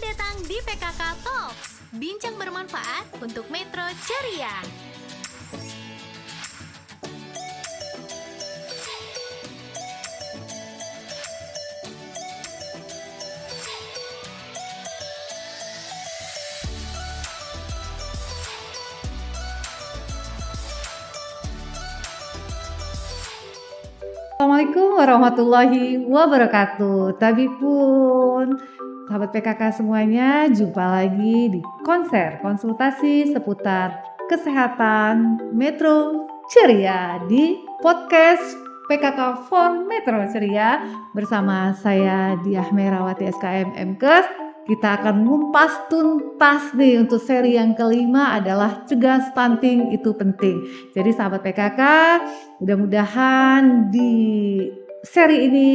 datang di PKK Talks, bincang bermanfaat untuk Metro Ceria. Assalamualaikum warahmatullahi wabarakatuh. Tabipun, sahabat PKK semuanya, jumpa lagi di konsultasi seputar kesehatan Metro Ceria di podcast PKK for Metro Ceria bersama saya Diah Merawati SKM MKes. Kita akan mengupas tuntas nih untuk seri yang kelima adalah cegah stunting itu penting. Jadi sahabat PKK, mudah-mudahan di seri ini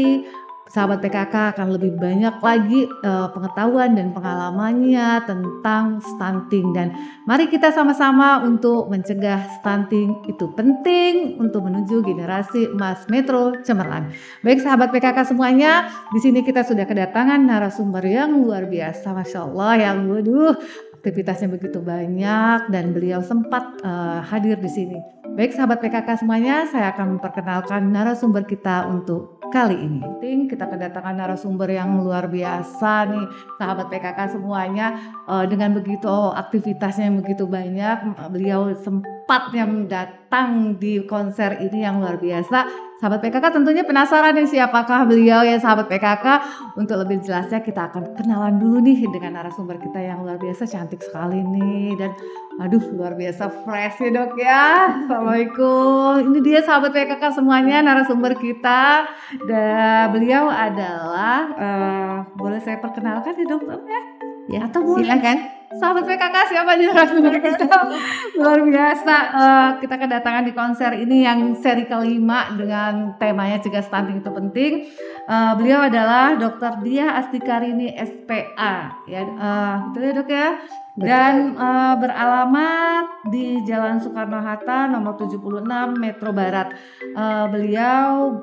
sahabat PKK akan lebih banyak lagi pengetahuan dan pengalamannya tentang stunting, dan mari kita sama-sama untuk mencegah stunting itu penting untuk menuju generasi emas Metro Cemerlang. Baik sahabat PKK semuanya, di sini kita sudah kedatangan narasumber yang luar biasa, Masya Allah, yang aktivitasnya begitu banyak dan beliau sempat hadir di sini. Baik sahabat PKK semuanya, saya akan memperkenalkan narasumber kita untuk kali ini. Kita kedatangan narasumber yang luar biasa nih sahabat PKK semuanya, dengan begitu aktivitasnya yang begitu banyak, beliau sempatnya datang di konser ini yang luar biasa. Sahabat PKK tentunya penasaran nih siapakah beliau ya sahabat PKK. Untuk lebih jelasnya kita akan kenalan dulu nih dengan narasumber kita yang luar biasa, cantik sekali nih dan luar biasa fresh ya dok ya. Assalamualaikum. Ini dia sahabat PKK semuanya narasumber kita. Dan beliau adalah boleh saya perkenalkan ya dok ya? Ya, atau silakan. Sahabat PKK siapa nih narasumber kita? Luar biasa. Kita kedatangan di konser ini yang seri kelima dengan temanya cegah stunting itu penting. Beliau adalah Dr. Diah Astikarini SPA, ya, betul ya dok ya? Dan beralamat di Jalan Soekarno-Hatta nomor 76 Metro Barat. Beliau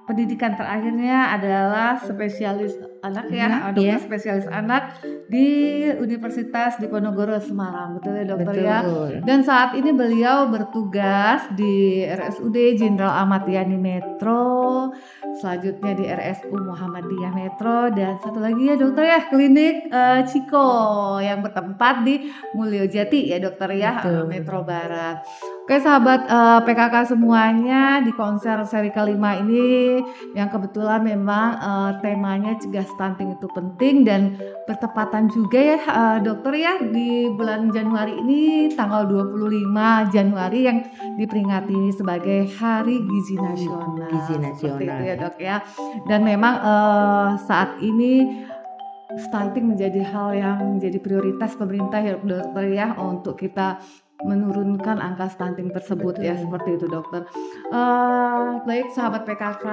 pendidikan terakhirnya adalah spesialis anak ya, dokter spesialis anak di Universitas Diponegoro Semarang, betul ya dokter ya. Dan saat ini beliau bertugas di RSUD Jenderal Ahmad Yani Metro, selanjutnya di RSU Muhammadiyah Metro, dan satu lagi ya dokter ya klinik Ciko yang bertempat di Mulyo Jati ya dokter ya, Metro Barat. Oke sahabat PKK semuanya, di konser seri kelima ini yang kebetulan memang temanya cegah stunting itu penting dan bertepatan juga ya dokter ya di bulan Januari ini, tanggal 25 Januari yang diperingati sebagai Hari Gizi Nasional. Seperti itu ya dok ya. Dan memang saat ini stunting menjadi hal yang menjadi prioritas pemerintah ya dokter ya, untuk kita menurunkan angka stunting tersebut. Betul. Ya seperti itu dokter. Baik sahabat PKK,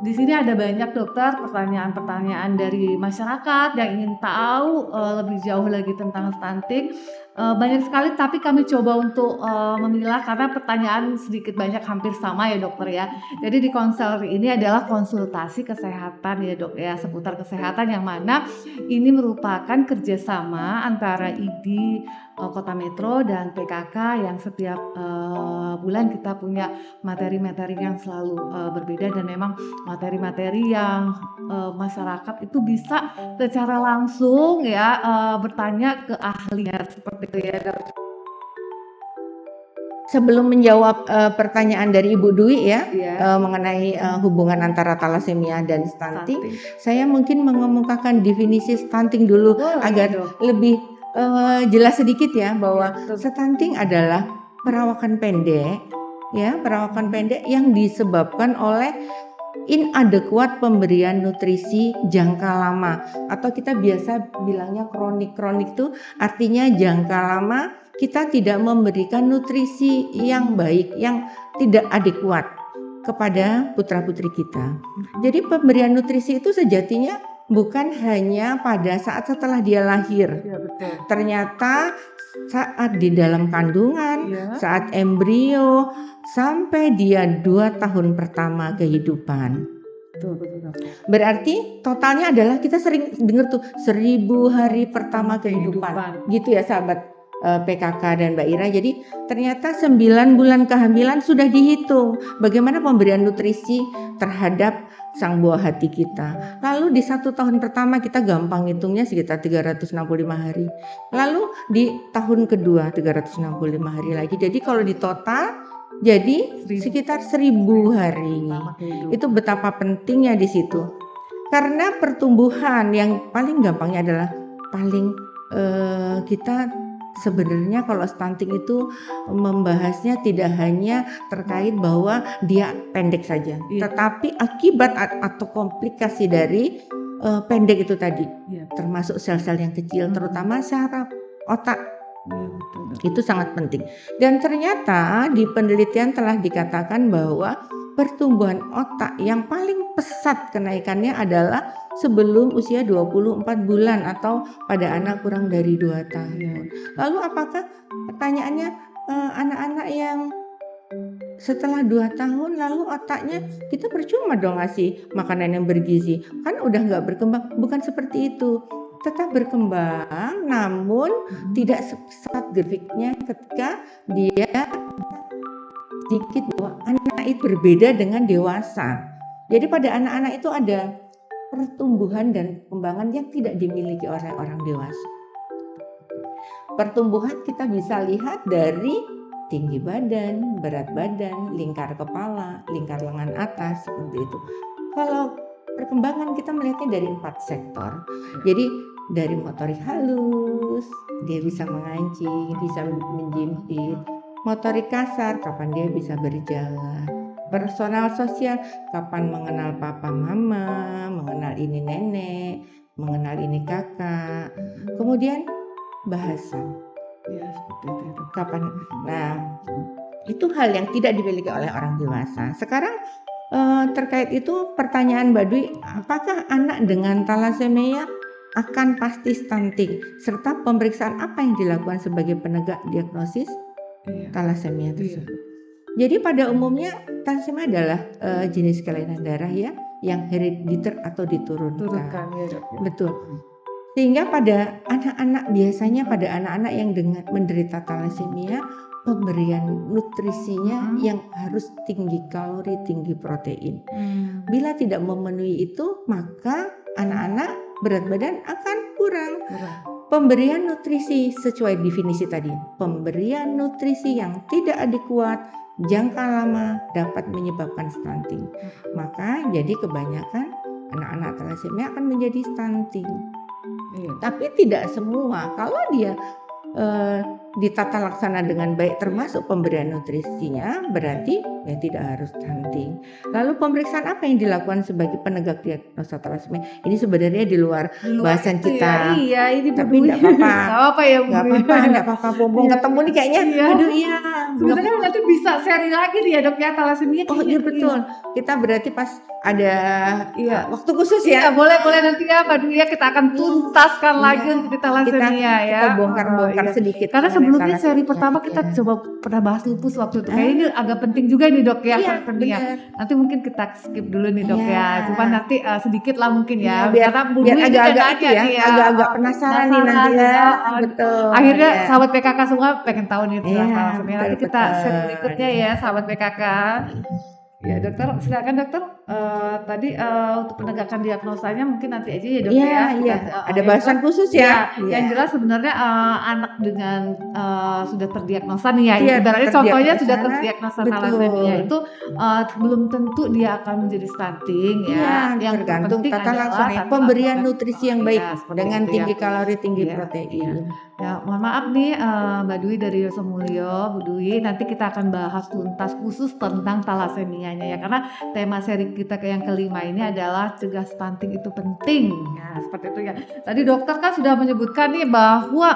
di sini ada banyak dokter pertanyaan-pertanyaan dari masyarakat yang ingin tahu lebih jauh lagi tentang stunting. Banyak sekali, tapi kami coba untuk memilah karena pertanyaan sedikit banyak hampir sama ya dokter ya. Jadi di konser ini adalah konsultasi kesehatan ya dok ya, seputar kesehatan yang mana ini merupakan kerjasama antara ID Kota Metro dan PKK yang setiap bulan kita punya materi-materi yang selalu berbeda, dan memang materi-materi yang masyarakat itu bisa secara langsung ya bertanya ke ahlinya seperti itu ya dok. Sebelum menjawab pertanyaan dari Ibu Dwi ya, mengenai hubungan antara talasemia dan stunting, saya mungkin mengemukakan definisi stunting dulu agar lebih jelas sedikit ya, bahwa stunting adalah perawakan pendek ya, perawakan pendek yang disebabkan oleh inadequat pemberian nutrisi jangka lama, atau kita biasa bilangnya kronik. Kronik itu artinya jangka lama kita tidak memberikan nutrisi yang baik, yang tidak adekuat kepada putra-putri kita. Jadi pemberian nutrisi itu sejatinya bukan hanya pada saat setelah dia lahir. Ya, betul. Ternyata saat di dalam kandungan, saat embrio, sampai dia 2 tahun pertama kehidupan. Betul, betul. Berarti totalnya adalah kita sering dengar tuh 1000 hari pertama kehidupan. Gitu ya sahabat PKK dan Mbak Ira. Jadi ternyata 9 bulan kehamilan sudah dihitung bagaimana pemberian nutrisi terhadap sang buah hati kita. Lalu di 1 tahun pertama kita gampang hitungnya sekitar 365 hari. Lalu di tahun kedua 365 hari lagi. Jadi kalau di total jadi sekitar 1000 hari. Itu betapa pentingnya di situ. Karena pertumbuhan yang paling gampangnya adalah kita sebenarnya kalau stunting itu membahasnya tidak hanya terkait bahwa dia pendek saja, tetapi akibat atau komplikasi dari pendek itu tadi, termasuk sel-sel yang kecil, terutama saraf otak. Itu sangat penting. Dan ternyata di penelitian telah dikatakan bahwa pertumbuhan otak yang paling pesat kenaikannya adalah sebelum usia 24 bulan atau pada anak kurang dari 2 tahun. Lalu apakah pertanyaannya anak-anak yang setelah 2 tahun lalu otaknya kita percuma dong ngasih makanan yang bergizi, kan udah nggak berkembang? Bukan seperti itu. Tetap berkembang, namun tidak sepesat grafiknya ketika dia sedikit bahwa anak itu berbeda dengan dewasa. Jadi pada anak-anak itu ada pertumbuhan dan perkembangan yang tidak dimiliki oleh orang dewasa. Pertumbuhan kita bisa lihat dari tinggi badan, berat badan, lingkar kepala, lingkar lengan atas, seperti itu. Kalau perkembangan kita melihatnya dari 4 sektor. Jadi dari motorik halus, dia bisa mengancing, bisa menjimpit. Motorik kasar, kapan dia bisa berjalan. Personal sosial, kapan mengenal papa mama, mengenal ini nenek, mengenal ini kakak. Kemudian bahasa. Seperti itu. Kapan? Nah, itu hal yang tidak dimiliki oleh orang dewasa. Sekarang terkait itu pertanyaan Mbak Dwi, apakah anak dengan thalassemia akan pasti stunting, serta pemeriksaan apa yang dilakukan sebagai penegak diagnosis thalassemia tersebut. Jadi pada umumnya thalassemia adalah jenis kelainan darah ya yang herediter atau diturunkan. Betul. Sehingga pada anak-anak, biasanya pada anak-anak yang menderita thalassemia, pemberian nutrisinya yang harus tinggi kalori, tinggi protein. Bila tidak memenuhi itu, maka anak-anak berat badan akan kurang. Pemberian nutrisi sesuai definisi tadi, pemberian nutrisi yang tidak adekuat jangka lama dapat menyebabkan stunting. Maka jadi kebanyakan anak-anak thalassemia akan menjadi stunting. Tapi tidak semua. Kalau dia ditata laksana dengan baik termasuk pemberian nutrisinya, berarti ya tidak harus stunting. Lalu pemeriksaan apa yang dilakukan sebagai penegak diagnosa thalassemia? Ini sebenarnya di luar bahasan kita. Ini tapi enggak apa-apa. Enggak apa-apa ya, Bu. Enggak apa-apa. Mumpung ketemu nih kayaknya. Aduh iya. Sebenarnya nanti bisa sharing lagi nih ya, Dok ya, thalassemia. Oh iya betul. Kita berarti pas ada waktu khusus ya. Boleh nanti ya Mbak Dwi ya, kita akan tuntaskan lagi untuk thalassemia ya. Kita bongkar-bongkar sedikit. Karena sebelumnya seri pertama kita coba pernah bahas lupus waktu itu. Kayaknya ini agak penting juga nih Dok ya. Nanti mungkin kita skip dulu nih Dok ya. Cuma nanti sedikit lah mungkin ya. Biar agak-agak itu ya. Agak-agak penasaran nih nanti ya. Betul. Akhirnya sahabat PKK semua pengen tahu nih tentang thalassemia. Nanti kita share berikutnya ya sahabat PKK. Ya dokter, silakan dokter. Tadi untuk penegakan diagnosanya mungkin nanti aja ya dok ya. Iya. Ada bahasan khusus ya. Yang jelas sebenarnya anak dengan sudah terdiagnosa nih ya. Ibaratnya contohnya sudah terdiagnosa thalassemia itu belum tentu dia akan menjadi stunting ya. Yang tergantung tata laksana pemberian nutrisi yang baik dengan tinggi kalori, tinggi protein. Ya, mohon maaf nih Mbak Dwi dari Yoso Mulyo, Bu Dwi, nanti kita akan bahas tuntas khusus tentang thalassemianya ya, karena tema seri kita yang kelima ini adalah cegah stunting itu penting. Ya, seperti itu ya. Tadi dokter kan sudah menyebutkan nih bahwa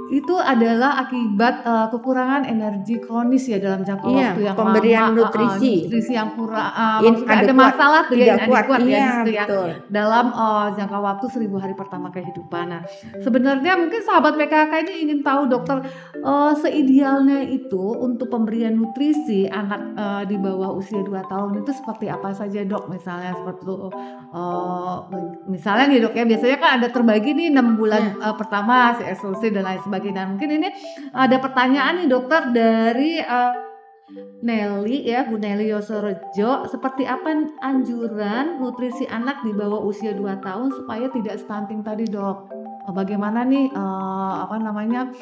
itu adalah akibat kekurangan energi kronis ya dalam jangka Iya, waktu yang pemberian lama, nutrisi nutrisi yang kurang, maksudnya ada inadequat, masalah tuh ya, tidak kuat. inadequat ya di Iya, situ ya, betul. dalam jangka waktu 1000 hari pertama kehidupan. Nah, sebenarnya mungkin sahabat PKK ini ingin tahu dokter, seidealnya itu untuk pemberian nutrisi anak di bawah usia 2 tahun itu seperti apa saja dok? Misalnya seperti itu, misalnya nih dok ya, biasanya kan ada terbagi nih 6 bulan pertama si eksklusif dan lain sebagainya. Nah, mungkin ini ada pertanyaan nih dokter dari Nelly ya, Bu Nelly Yosorejo, seperti apa anjuran nutrisi anak di bawah usia 2 tahun supaya tidak stunting tadi dok? Bagaimana nih apa namanya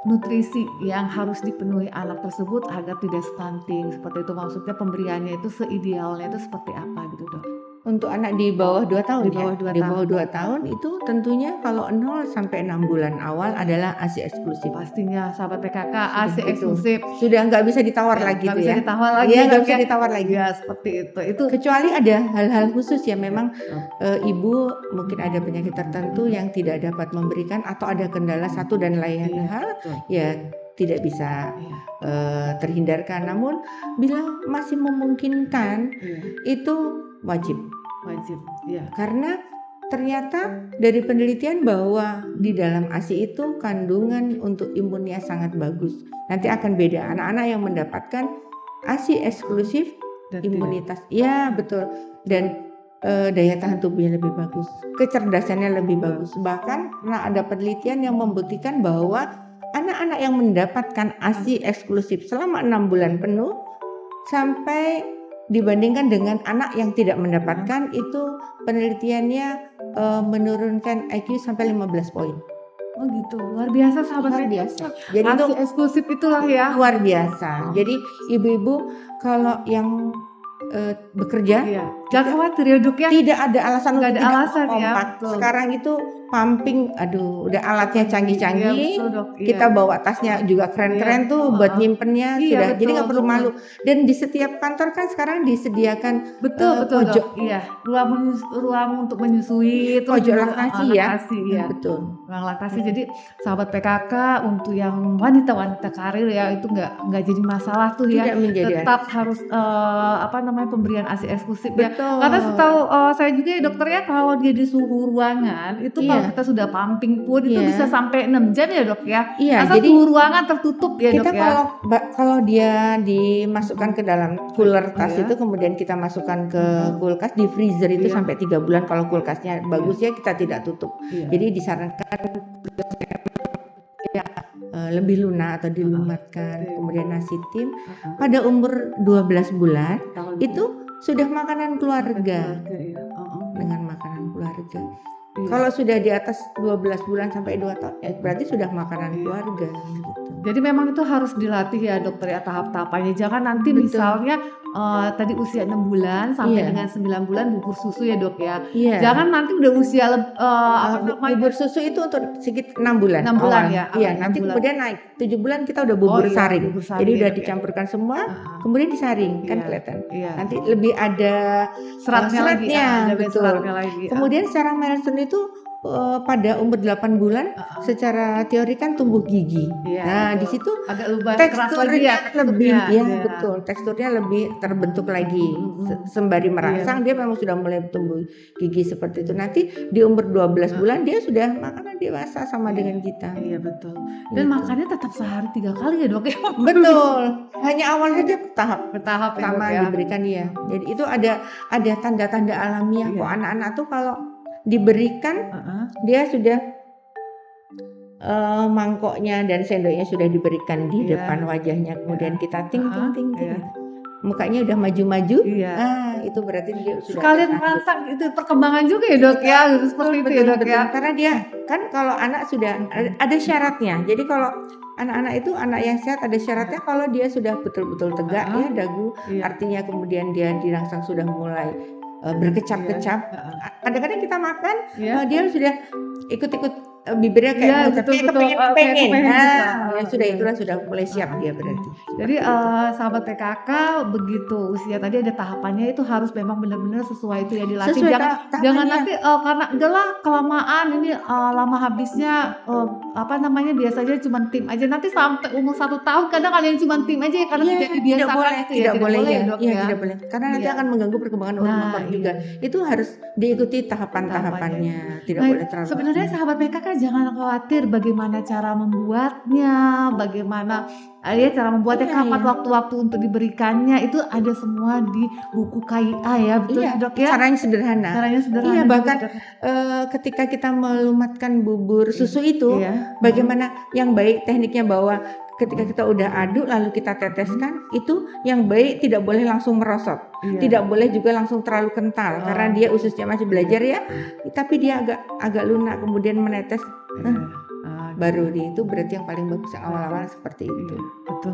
nutrisi yang harus dipenuhi anak tersebut agar tidak stunting seperti itu, maksudnya pemberiannya itu seidealnya itu seperti apa gitu dok? Untuk anak di bawah 2 tahun Di bawah 2 Di tahun. bawah 2 tahun itu tentunya kalau 0 sampai 6 bulan awal adalah ASI eksklusif. Pastinya sahabat PKK Sudah ASI gitu. eksklusif. Sudah nggak bisa ditawar lagi Nggak tuh bisa ya. ditawar lagi. Iya, nggak dok bisa ya. ditawar lagi. Ya seperti itu. Itu Kecuali ada hal-hal khusus ya, memang ibu mungkin ada penyakit tertentu yang tidak dapat memberikan atau ada kendala satu dan lain Iya, hal, betul. ya tidak bisa Iya, terhindarkan. Namun bila masih memungkinkan iya, itu wajib. wajib. Iya. Karena ternyata dari penelitian bahwa di dalam ASI itu kandungan untuk imunnya sangat bagus. Nanti akan beda anak-anak yang mendapatkan ASI eksklusif, Dan imunitas, ya betul, dan daya tahan tubuhnya lebih bagus, kecerdasannya lebih bagus. Bahkan ada penelitian yang membuktikan bahwa anak-anak yang mendapatkan ASI eksklusif selama 6 bulan penuh sampai dibandingkan dengan anak yang tidak mendapatkan, itu penelitiannya menurunkan IQ sampai 15 poin. Oh gitu, luar biasa sahabat Luar PKK. biasa. Jadi itu ASI eksklusif itulah ya. luar biasa. Jadi ibu-ibu kalau yang bekerja, Iya. Jangan khawatir ya dok ya. tidak ada alasan Nggak untuk ada tidak alasan ya, kompak. betul. Sekarang itu pumping, aduh, udah alatnya Iya canggih-canggih. betul dok. Iya. Kita bawa tasnya juga keren-keren Iya. tuh buat nyimpennya, Iya, sudah. Jadi betul, nggak perlu betul. malu. Dan di setiap kantor kan sekarang disediakan Betul pojok dok. Iya. Ruang untuk menyusui, terus pojok juga, laktasi ya. laktasi, iya. Betul. Ruang laktasi. Jadi sahabat PKK untuk yang wanita-wanita karir ya itu nggak jadi masalah tuh ya. Tidak menjadi Tetap harus apa namanya pemberian ASI eksklusif ya. betul. Karena setahu saya juga ya dokter ya, kalau dia di suhu ruangan itu kalau Iya. kita sudah pumping pun itu Iya. bisa sampai 6 jam ya dok ya. Iya, Asal jadi suhu ruangan tertutup ya kita dok ya. kalau dia dimasukkan ke dalam cooler tas Iya. itu, kemudian kita masukkan ke kulkas, di freezer itu Iya. sampai 3 bulan. Kalau kulkasnya bagus ya kita tidak tutup. Iya. Jadi disarankan lebih lunak atau dilumatkan. Iya. Kemudian nasi tim pada umur 12 bulan Tahun itu sudah makanan keluarga, iya. dengan makanan keluarga. Iya. Kalau sudah di atas 12 bulan sampai 2 tahun berarti sudah makanan Iya. keluarga gitu. Jadi memang itu harus dilatih ya dokter ya tahap-tahapannya. Jangan nanti Betul. misalnya tadi usia 6 bulan sampai Iya. dengan 9 bulan bubur susu ya dok ya. Iya. Jangan nanti udah usia apa namanya? Bubur susu itu untuk sekitar 6 bulan. 6 bulan awal. ya, Iya, 6 nanti bulan. kemudian naik 7 bulan kita udah bubur iya, saring. bubur saring Jadi ya, udah dok ya. dicampurkan semua, Heeh. kemudian disaring kan Iya. kelihatan. Iya. Nanti lebih ada Seratnya lagi, seratnya, ada betul. seratnya lagi. Kemudian secara milestone itu pada umur 8 bulan secara teori kan tumbuh gigi. Iya, Nah, betul. di situ agak lebih keras lagi ya teksturnya lebih, teksturnya. ya Iya. betul, teksturnya lebih terbentuk lagi. Sembari merangsang dia memang sudah mulai tumbuh gigi seperti itu. Nanti di umur 12 bulan dia sudah makanan dewasa sama dengan kita. Iya betul. Dan Gitu. makannya tetap sehari 3 kali ya dok ya. Betul. Hanya awal saja tahap Bertahap ya dok pertama ya. diberikan ya. Jadi itu ada tanda-tanda alamiah Iya. kok anak-anak tuh kalau diberikan Heeh. dia sudah mangkoknya dan sendoknya sudah diberikan di Iya. depan wajahnya, kemudian kita ting ting ting ting, Iya. mukanya udah maju-maju, Iya. itu berarti dia sudah Sekalian ada merangsang itu perkembangan juga ya dok ya, seperti itu ya dok ya. karena dia kan kalau anak sudah ada syaratnya. Jadi kalau anak-anak itu anak yang sehat ada syaratnya, kalau dia sudah betul-betul tegak ya dagu, Iya. artinya kemudian dia dirangsang sudah mulai berkecap-kecap. Heeh. Kadang-kadang kita makan Iya. dia sudah ikut-ikut bibirnya kayak Iya, mengucapnya betul, kepengen kayak kepengen. kepengen bisa, Nah, ya sudah iya. itulah sudah mulai siap dia Iya. berarti. Jadi, Seperti itu. sahabat PKK begitu usia tadi ada tahapannya itu harus memang benar-benar sesuai itu ya dilatih. Sesuai Jangan tahapannya. nanti, karena udahlah kelamaan ini, lama habisnya, apa namanya, biasanya cuma tim aja, nanti sampai umur 1 tahun kadang ada yang cuma tim aja ya karena Iya, tidak dibiasakan itu ya, tidak tidak boleh boleh ya. ya, Dok, Iya, ya? tidak boleh. Karena nanti Iya. akan mengganggu perkembangan Nah, otak iya. juga. Itu harus diikuti Tahapannya. tahapan-tahapannya, tidak Nah, boleh terlalu sebenarnya lama. sahabat PKK jangan khawatir bagaimana cara membuatnya, bagaimana, ya cara membuatnya, Iya, kapan iya. waktu-waktu untuk diberikannya, itu ada semua di buku KIA ya, betul Iya, ya, Dok, ya? caranya sederhana. Caranya Iya, sederhana juga, bahkan Dok. ketika kita melumatkan bubur susu itu, Iya. bagaimana yang baik tekniknya bahwa ketika kita udah aduk lalu kita teteskan, itu yang baik tidak boleh langsung merosot. Iya. Tidak boleh juga langsung terlalu kental karena dia ususnya masih belajar ya, tapi dia agak lunak kemudian menetes. Iya. Baru itu berarti yang paling bagus yang awal-awal seperti itu. Iya, betul.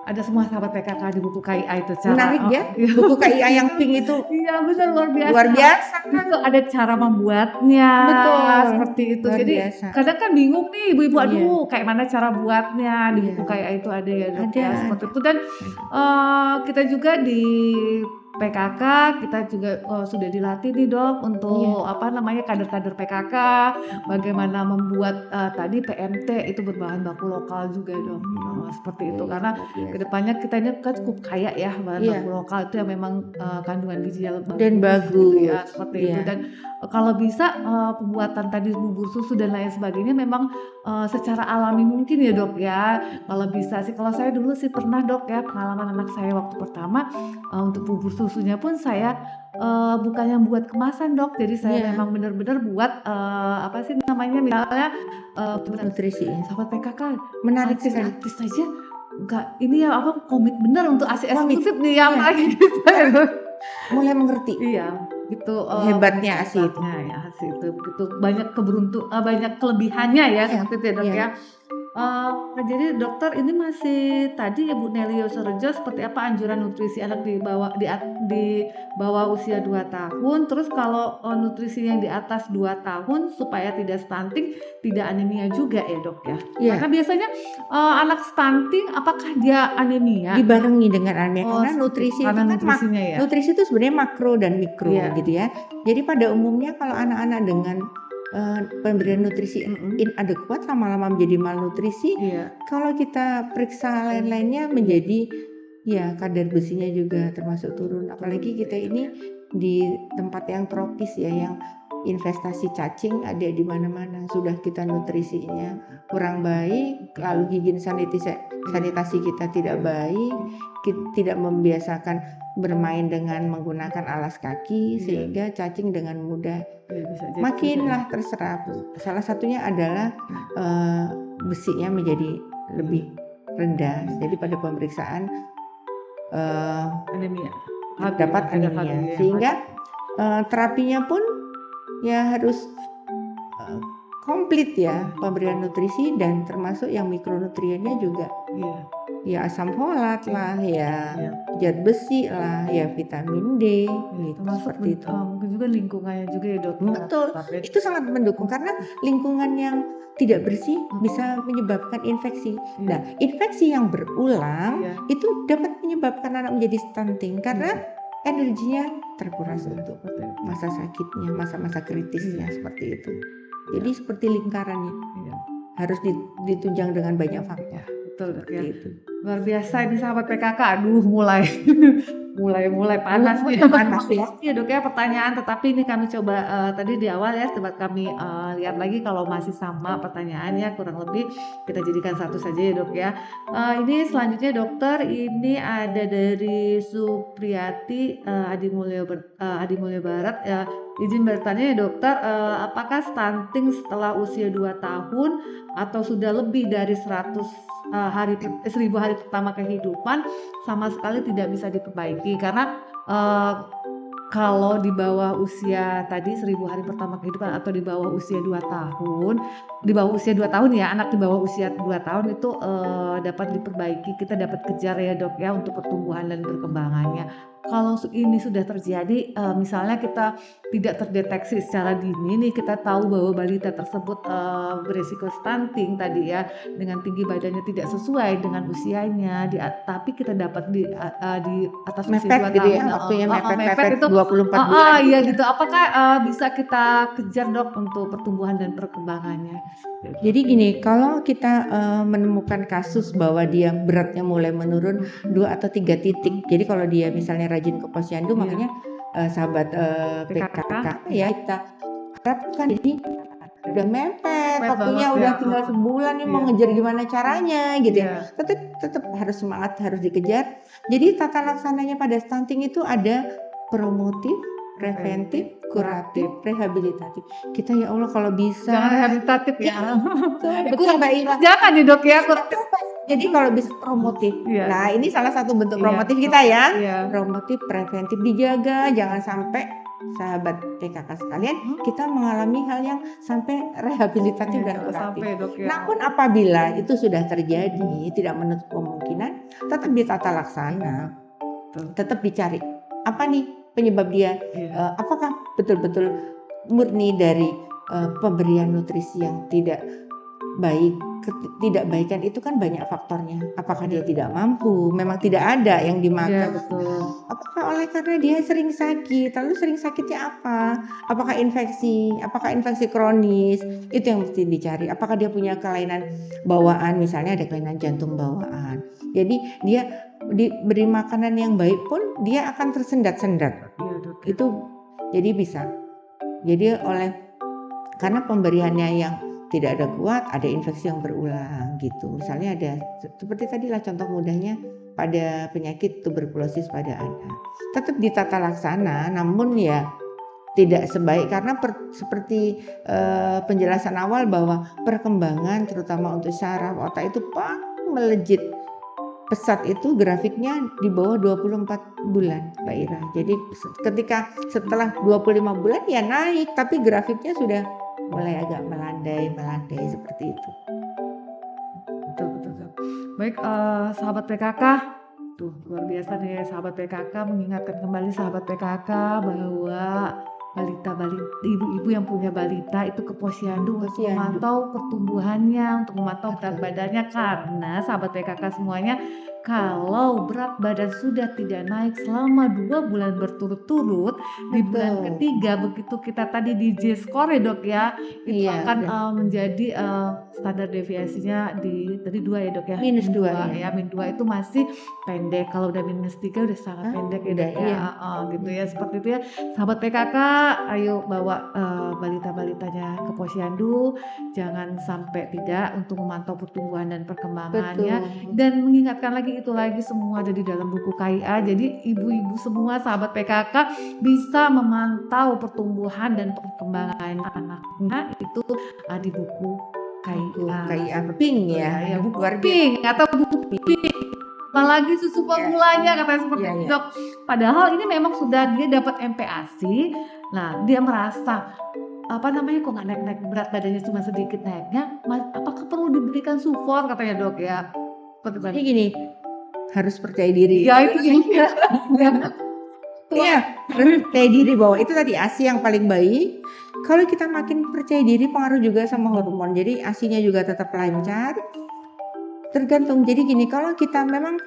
Ada semua sahabat PKK di buku KIA itu cara. Menarik ya, Iya. buku KIA yang pink itu Iya, benar, luar biasa. luar biasa. Itu ada cara membuatnya, Betul, seperti itu. luar Jadi biasa. kadang kan bingung nih ibu-ibu, Iya. aduh kayak mana cara buatnya, di Iya. buku KIA itu ada ya, Dok, Ada, ya, seperti ada. itu. Dan kita juga di PKK kita juga sudah dilatih nih, Dok, untuk apa namanya, kader-kader PKK bagaimana membuat tadi PMT itu berbahan baku lokal juga, Dok. Seperti itu karena kedepannya kita ini kan cukup kaya ya bahan baku lokal itu yang memang kandungan gizinya Dan bagus gitu bagus. ya, seperti itu. Dan kalau bisa pembuatan tadi bubur susu dan lain sebagainya memang secara alami mungkin ya, Dok, ya. Kalau bisa sih, kalau saya dulu sih pernah, Dok, ya, pengalaman anak saya waktu pertama untuk bubur susunya pun saya bukan yang buat kemasan, Dok. Jadi saya memang benar-benar buat apa sih namanya, misalnya nutrisi ya. sahabat PKK Menarik sekali. artis aja enggak ini ya apa komit bener untuk ASI Komit, eksklusif nih yang iya. lagi gitu. Mulai mengerti Iya, gitu. hebatnya ASI itu. Hebatnya ya ASI itu begitu banyak banyak kelebihannya ya, seperti itu ya, Dok, ya. Jadi dokter ini masih tadi ya Bu Nelly Yosorejo seperti apa anjuran nutrisi anak di bawah usia 2 tahun, terus kalau nutrisi yang di atas 2 tahun supaya tidak stunting, tidak anemia juga ya, Dok, ya? Iya. Karena biasanya anak stunting apakah dia anemia? Dibarengi dengan anemia karena nutrisi karena itu kan nutrisinya ya. nutrisi itu sebenarnya makro dan mikro gitu ya. Jadi pada umumnya kalau anak-anak dengan pemberian nutrisi inadekuat lama-lama menjadi malnutrisi. Kalau kita periksa lain-lainnya menjadi ya kadar besinya juga termasuk turun. Apalagi kita ini di tempat yang tropis ya, yang investasi cacing ada di mana-mana. Sudah kita nutrisinya kurang baik, lalu higien sanitasi kita tidak baik, kita tidak membiasakan bermain dengan menggunakan alas kaki sehingga cacing dengan mudah makinlah terserap. Salah satunya adalah besinya menjadi lebih rendah. Jadi pada pemeriksaan anemia. dapat anemia. Sehingga terapinya pun ya harus komplit ya, pemberian nutrisi dan termasuk yang mikronutriennya juga. Ya asam folat lah, ya zat besi lah, ya vitamin D, gitu, seperti itu. Mungkin juga lingkungannya juga ya, Dok. Betul, itu sangat mendukung karena lingkungan yang tidak bersih bisa menyebabkan infeksi. Nah, infeksi yang berulang itu dapat menyebabkan anak menjadi stunting karena energinya terkuras untuk masa sakitnya, masa-masa kritisnya seperti itu. Jadi seperti lingkarannya harus ditunjang dengan banyak faktor. Betul, Dok, ya. Itu. Luar biasa ini sahabat PKK. Aduh, mulai panas nih. Panas ya. Iya, Dok, ya, pertanyaan, tetapi ini kami coba tadi di awal ya, coba kami lihat lagi kalau masih sama pertanyaannya kurang lebih kita jadikan satu saja ya, Dok, ya. Ini selanjutnya dokter, ini ada dari Supriyati Adi Mulyo Barat. Izin bertanya ya, dokter, apakah stunting setelah usia 2 tahun atau sudah lebih dari 1000 hari pertama kehidupan sama sekali tidak bisa diperbaiki? Karena kalau di bawah usia tadi 1000 hari pertama kehidupan atau di bawah usia 2 tahun, di bawah usia 2 tahun ya, anak di bawah usia 2 tahun itu dapat diperbaiki, kita dapat kejar ya, Dok, ya, untuk pertumbuhan dan perkembangannya. kalau ini sudah terjadi, misalnya kita tidak terdeteksi secara dini nih, kita tahu bahwa balita tersebut, beresiko stunting tadi ya, dengan tinggi badannya tidak sesuai dengan usianya, tapi kita dapat di atas usia Mepet 2 gitu tahun ya, waktunya mepet mepet-mepet itu 24 bulan iya gitu ya. gitu. Apakah, bisa kita kejar Dok untuk pertumbuhan dan perkembangannya? Jadi gini, kalau kita menemukan kasus bahwa dia beratnya mulai menurun 2 atau 3 titik. Jadi kalau dia misalnya rajin ke posyandu, Iya. makanya sahabat PKK ya kita harapkan ini udah mepet, Mepet waktunya banget udah ya, tinggal sebulan nih mau iya. ngejar gimana caranya gitu ya. Iya. Tetap harus semangat, harus dikejar. Jadi tata laksananya pada stunting itu ada promotif, preventif, kuratif, rehabilitatif. Kita ya Allah kalau bisa Jangan rehabilitatif ya. betul Mbak Ira. Jangan nih Dok ya. Jadi kalau bisa promotif. Iya. Nah, ini salah satu bentuk Iya. promotif kita ya. Iya. Promotif, preventif dijaga, jangan sampai sahabat PKK sekalian kita mengalami hal yang sampai rehabilitatif dan kuratif. Sampai Dok ya. Namun apabila itu sudah terjadi, tidak menutup kemungkinan, tetap ditata laksana, tetap dicari apa nih penyebab dia. Iya. Apakah betul-betul murni dari pemberian nutrisi yang tidak baik. Ketidakbaikan itu kan banyak faktornya. Apakah dia tidak mampu, memang tidak ada yang Iya dimakan. betul. Apakah oleh karena dia sering sakit, lalu sering sakitnya apa? Apakah infeksi kronis? Itu yang mesti dicari. Apakah dia punya kelainan bawaan, misalnya ada kelainan jantung bawaan. Jadi dia diberi makanan yang baik pun dia akan tersendat-sendat. Iya Dok. Itu jadi bisa. Jadi karena pemberiannya yang tidak ada kuat, ada infeksi yang berulang gitu. Misalnya ada seperti tadilah contoh mudahnya pada penyakit tuberkulosis pada anak. Tetap ditata laksana, namun ya tidak sebaik karena seperti penjelasan awal bahwa perkembangan terutama untuk saraf otak itu paling melejit pesat itu grafiknya di bawah 24 bulan Mbak Ira. Jadi ketika setelah 25 bulan ya naik, tapi grafiknya sudah mulai agak melandai seperti itu. Betul. Baik, sahabat PKK, tuh luar biasa nih sahabat PKK, mengingatkan kembali sahabat PKK bahwa ibu-ibu yang punya balita itu ke posyandu untuk memantau pertumbuhannya, untuk memantau berat badannya, karena sahabat PKK semuanya, kalau berat badan sudah tidak naik selama 2 bulan berturut-turut, di bulan ketiga begitu kita tadi di J-score ya Dok ya, itu akan menjadi standar deviasinya dari 2 ya Dok ya, -2 ya, -2 itu masih pendek, kalau udah -3 udah sangat pendek ya Dok ya, gitu ya, seperti itu ya sahabat PKK. Ayo bawa balita-balitanya ke posyandu, jangan sampai tidak, untuk memantau pertumbuhan dan perkembangannya. Dan mengingatkan lagi, itu lagi semua ada di dalam buku KIA. Jadi ibu-ibu semua sahabat PKK bisa memantau pertumbuhan dan perkembangan anaknya itu di buku KIA Pink ya, buku Pink atau buku Pink. Apalagi susu formulanya katanya seperti itu Dok. Padahal ini memang sudah dia dapat MPASI. Nah, dia merasa kok nggak naik-naik, berat badannya cuma sedikit naiknya, apakah perlu diberikan sufor katanya Dok ya. Jadi gini, harus percaya diri. Ya itu ya. Iya, harus percaya diri bahwa itu tadi ASI yang paling baik. Kalau kita makin percaya diri, pengaruh juga sama hormon. Jadi ASInya juga tetap lancar. Tergantung. Jadi gini, kalau kita memang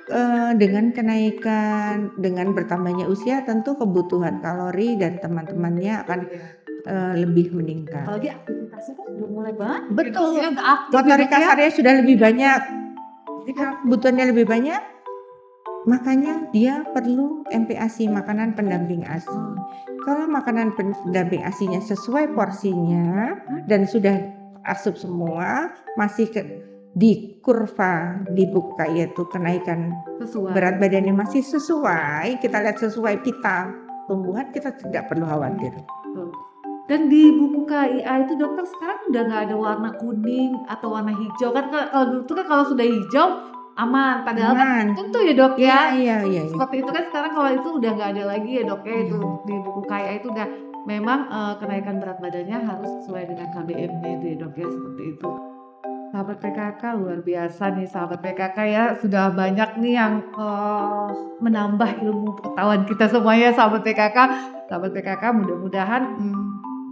dengan kenaikan, dengan bertambahnya usia, tentu kebutuhan kalori dan teman-temannya akan lebih meningkat. Apalagi aktivitasnya kan sudah mulai banyak. Betul. Motorik kasarnya sudah lebih banyak. Kebutuhannya lebih banyak. Makanya dia perlu MPASI, makanan pendamping ASI. Kalau makanan pendamping ASInya sesuai porsinya dan sudah asup semua, masih di kurva di buku KIA itu kenaikan berat badannya masih sesuai, kita lihat sesuai pita tumbuhan, kita tidak perlu khawatir. Dan di buku KIA itu dokter sekarang udah nggak ada warna kuning atau warna hijau kan, kalau dulu tuh kan kalau sudah hijau aman, padahal kan tentu ya Dok ya. Iya. Seperti itu kan sekarang kalau itu udah nggak ada lagi ya Dok ya, itu di buku KIA itu udah memang kenaikan berat badannya harus sesuai dengan KBM-nya itu ya Dok ya, seperti itu. Sahabat PKK luar biasa nih sahabat PKK ya, sudah banyak nih yang menambah ilmu pengetahuan kita semuanya sahabat PKK. Sahabat PKK mudah-mudahan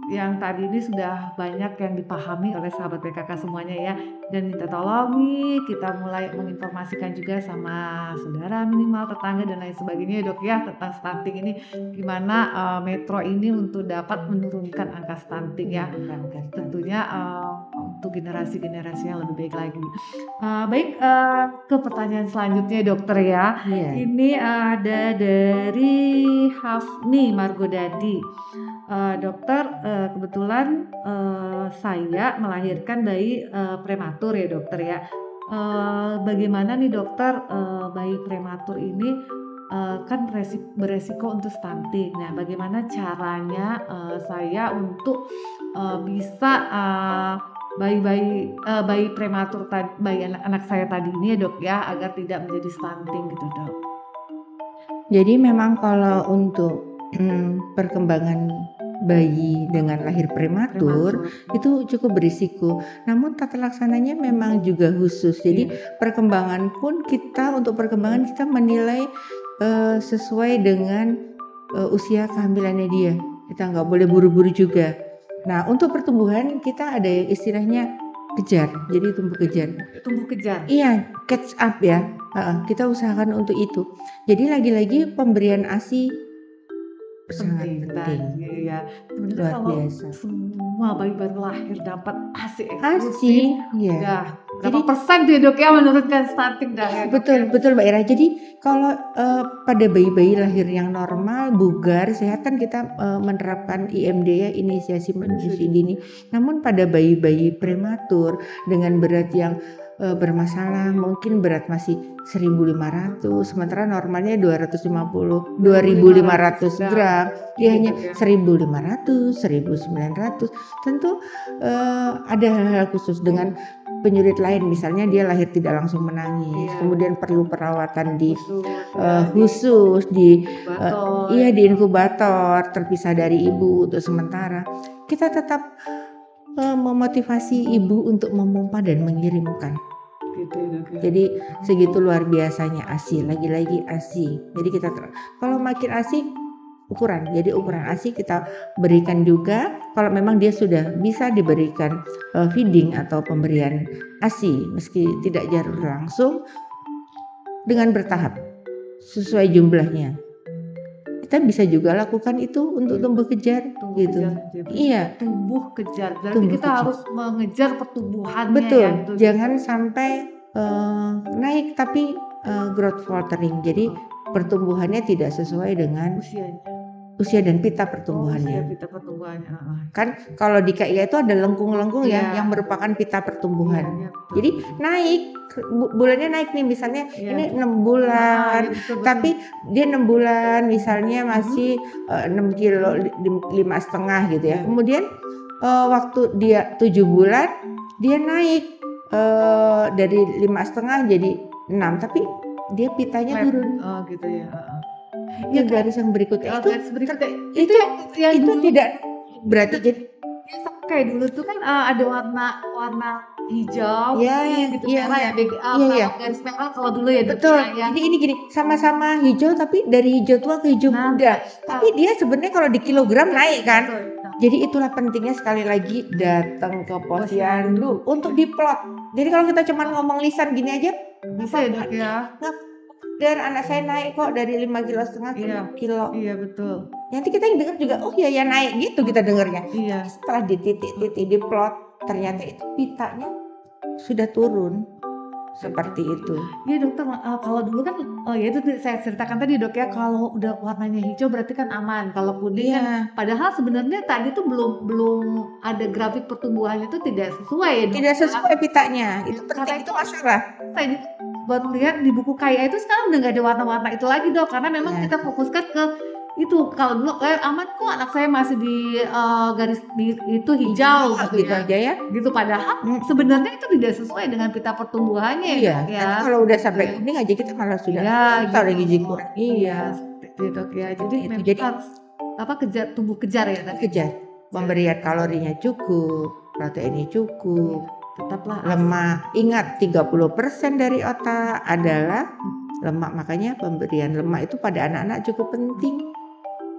yang tadi ini sudah banyak yang dipahami oleh sahabat PKK semuanya ya. Dan minta tolong nih kita mulai menginformasikan juga sama saudara minimal tetangga dan lain sebagainya ya dok ya tentang stunting ini gimana Metro ini untuk dapat menurunkan angka stunting ya. Tentunya untuk generasi-generasi yang lebih baik lagi. Baik ke pertanyaan selanjutnya dokter ya. Iya. Ini ada dari Hafni Margodadi. Dokter, kebetulan saya melahirkan bayi prematur ya dokter ya. Bagaimana nih dokter bayi prematur ini kan beresiko untuk stunting. Nah, bagaimana caranya saya untuk bisa bayi prematur bayi anak saya tadi ini ya dok ya agar tidak menjadi stunting gitu dok. Jadi memang kalau untuk perkembangan bayi dengan lahir prematur itu cukup berisiko. Namun tata laksananya memang juga khusus. Jadi perkembangan pun untuk perkembangan kita menilai sesuai dengan usia kehamilannya dia. Kita nggak boleh buru-buru juga. Nah untuk pertumbuhan kita ada istilahnya kejar. Jadi tumbuh kejar. Iya, catch up ya. Kita usahakan untuk itu. Jadi lagi-lagi pemberian ASI sangat penting. Iya. Luar biasa. Semua bayi baru lahir dapat ASI ASI, iya. Udah berapa persen tuh ya dok ya menurunkan stunting dah ya? Betul Mbak Ira. Jadi kalau pada bayi-bayi lahir yang normal, bugar, sehat kan kita menerapkan IMD ya, inisiasi menyusui dini. Namun pada bayi-bayi prematur dengan berat yang bermasalah, mungkin berat masih 1.500, sementara normalnya 250, 2.500 gram, dia hanya 1.500, 1.900. Tentu ada hal-hal khusus dengan penyulit lain, misalnya dia lahir tidak langsung menangis, kemudian perlu perawatan di khusus di inkubator, terpisah dari ibu untuk sementara. Kita tetap memotivasi ibu untuk memompa dan mengirimkan. Jadi segitu luar biasanya ASI, lagi-lagi ASI. Jadi kita kalau makin ASI ukuran, jadi ukuran ASI kita berikan juga kalau memang dia sudah bisa diberikan feeding atau pemberian ASI meski tidak jarum langsung dengan bertahap sesuai jumlahnya. Kita bisa juga lakukan itu untuk tumbuh kejar gitu. Iya, tumbuh kejar. Berarti kita harus mengejar pertumbuhannya. Betul. Ya, jangan sampai naik tapi growth faltering. Jadi pertumbuhannya tidak sesuai dengan usia dan pita pertumbuhannya. Kan kalau di KIA itu ada lengkung-lengkung yang merupakan pita pertumbuhan. Jadi naik bulannya naik nih misalnya ini 6 bulan, tapi dia 6 bulan misalnya masih 6 kilo 5,5 gitu ya. Kemudian waktu dia 7 bulan dia naik dari 5,5 jadi 6, tapi dia pitanya turun. Oh gitu ya. Ya garis yang berikutnya itu tidak berarti jadi kayak dulu tuh kan ada warna hijau, gitu merah ya, garis merah kalau dulu ya. Betul. Jadi ini gini, sama-sama hijau tapi dari hijau tua ke hijau muda. Tapi dia sebenarnya kalau di kilogram naik kan. Jadi itulah pentingnya sekali lagi datang ke posyandu untuk diplot. Jadi kalau kita cuma ngomong lisan gini aja, bisa ya dok ya. Dan anak saya naik kok dari 5,5 kilo ke 6 kilo. Iya betul. Nanti kita yang dengar juga, oh iya ya naik gitu kita dengarnya. Iya. Setelah dititik-titik diplot, ternyata itu pitanya sudah turun. Seperti itu. Iya dokter, kalau dulu kan ya itu saya ceritakan tadi dok ya, kalau udah warnanya hijau berarti kan aman. Kalau kuning kan padahal sebenarnya tadi tuh belum ada grafik pertumbuhannya itu tidak sesuai ya dok. Tidak sesuai pitanya. Itu penting, itu masalah. Saya baru lihat di buku KIA itu sekarang udah nggak ada warna-warna itu lagi dok, karena memang kita fokuskan ke itu. Kalau dulu aman kok anak saya masih di garis itu hijau gitu aja ya. Gitu padahal sebenarnya itu tidak sesuai dengan pita pertumbuhannya ya. Kalau udah sampai kuning aja kita malah sudah tahu gizi kurang. Iya, dok ya. Jadi harus tumbuh kejar ya. Kejar. Pemberian kalorinya cukup, proteinnya cukup. tetaplah lemak. Ingat 30% dari otak adalah lemak, makanya pemberian lemak itu pada anak-anak cukup penting.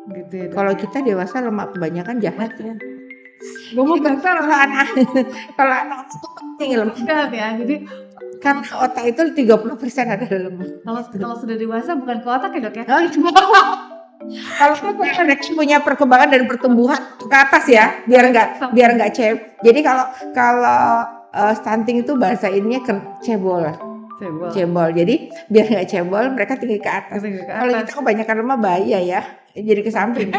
gitu ya, Dok, Kalau ya. kita dewasa lemak kebanyakan jahat ya. Ngomong Jadi kasar kalau anak kalau anak itu penting lemak. kan ya. Jadi Karena otak itu 30% adalah lemak. kalau sudah dewasa bukan ke otak ya, Dok, ya. Kalau anak punya perkembangan dan pertumbuhan ke atas ya, biar nggak Jadi kalau stunting itu bahasa ininya cebol. Cebol. Jadi biar nggak cebol, mereka tinggi ke atas. Tinggi ke Kalau atas. kita kebanyakan lemah bahaya ya, jadi ke samping.